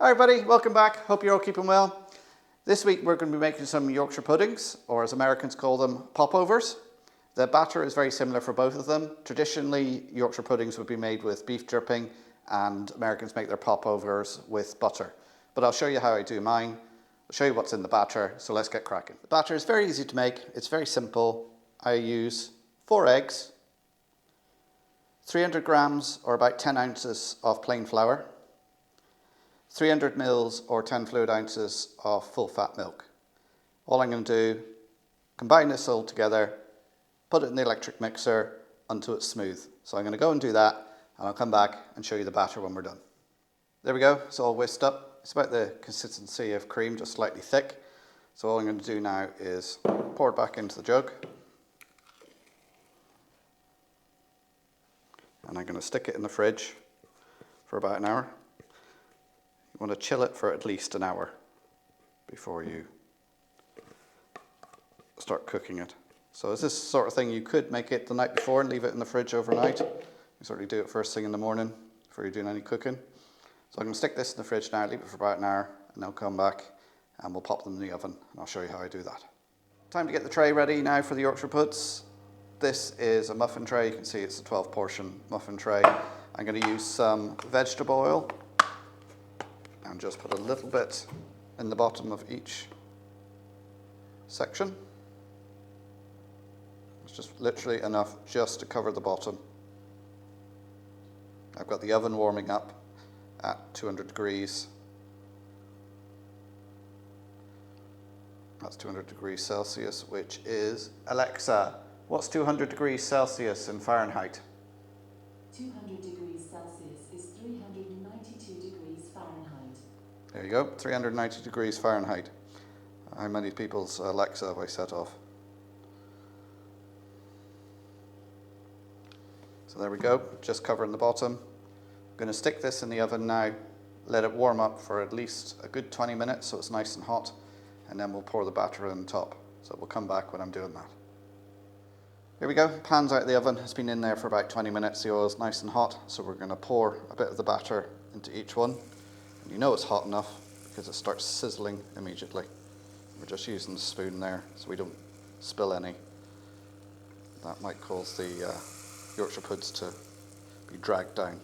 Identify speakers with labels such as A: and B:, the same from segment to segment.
A: Hi everybody, welcome back. Hope you're all keeping well. This week we're going to be making some Yorkshire puddings, or as Americans call them, popovers. The batter is very similar for both of them. Traditionally, Yorkshire puddings would be made with beef dripping, and Americans make their popovers with butter. But I'll show you how I do mine. I'll show you what's in the batter, so let's get cracking. The batter is very easy to make. It's very simple. I use 4 eggs, 300 grams or about 10 ounces of plain flour, 300 mils or 10 fluid ounces of full fat milk. All I'm going to do, combine this all together, put it in the electric mixer until it's smooth. So I'm going to go and do that, and I'll come back and show you the batter when we're done. There we go, it's all whisked up. It's about the consistency of cream, just slightly thick. So all I'm going to do now is pour it back into the jug. And I'm going to stick it in the fridge for about an hour. You want to chill it for at least an hour before you start cooking it. So is this sort of thing you could make it the night before and leave it in the fridge overnight. You certainly do it first thing in the morning before you're doing any cooking. So I'm going to stick this in the fridge now, leave it for about an hour, and I'll come back and we'll pop them in the oven, and I'll show you how I do that. Time to get the tray ready now for the Yorkshire puds. This is a muffin tray. You can see it's a 12 portion muffin tray. I'm going to use some vegetable oil and just put a little bit in the bottom of each section. It's just literally enough just to cover the bottom. I've got the oven warming up at 200 degrees. That's 200 degrees Celsius, which is, Alexa, what's 200 degrees Celsius in Fahrenheit?
B: 200 degrees Celsius is 392 degrees Fahrenheit.
A: There you go, 390 degrees Fahrenheit. How many people's Alexa have I set off? So there we go, just covering the bottom. I'm going to stick this in the oven now, let it warm up for at least a good 20 minutes so it's nice and hot, and then we'll pour the batter on top. So we'll come back when I'm doing that. Here we go, pan's out of the oven. It's been in there for about 20 minutes. The oil's nice and hot, so we're going to pour a bit of the batter into each one. And you know it's hot enough because it starts sizzling immediately. We're just using the spoon there so we don't spill any. That might cause the Yorkshire puds to be dragged down.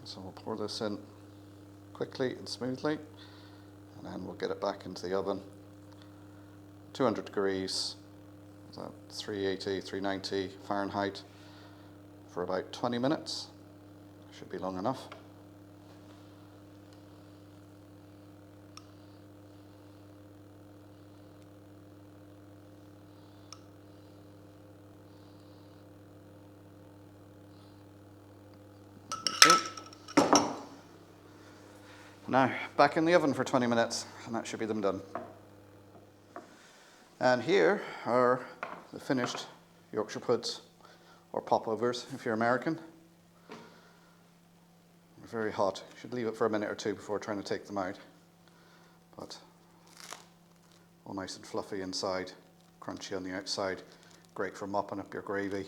A: So we'll pour this in quickly and smoothly, and then we'll get it back into the oven. 200 degrees, 380, 390 Fahrenheit for about 20 minutes. Should be long enough. Now, back in the oven for 20 minutes, and that should be them done. And here are the finished Yorkshire puds, or popovers if you're American. They're very hot. You should leave it for a minute or two before trying to take them out. But all nice and fluffy inside, crunchy on the outside. Great for mopping up your gravy.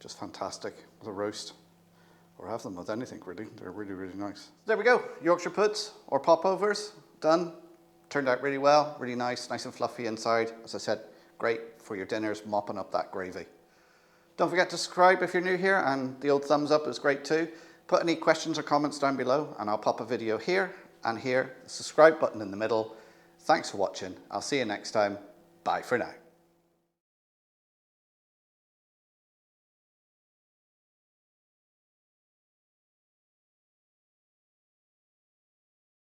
A: Just fantastic with a roast. Or have them with anything, really. They're really, really nice. There we go. Yorkshire puds or popovers, done. Turned out really well, really nice and fluffy inside. As I said, great for your dinners, mopping up that gravy. Don't forget to subscribe if you're new here, and the old thumbs up is great too. Put any questions or comments down below, and I'll pop a video here and here. The subscribe button in the middle. Thanks for watching. I'll see you next time. Bye for now.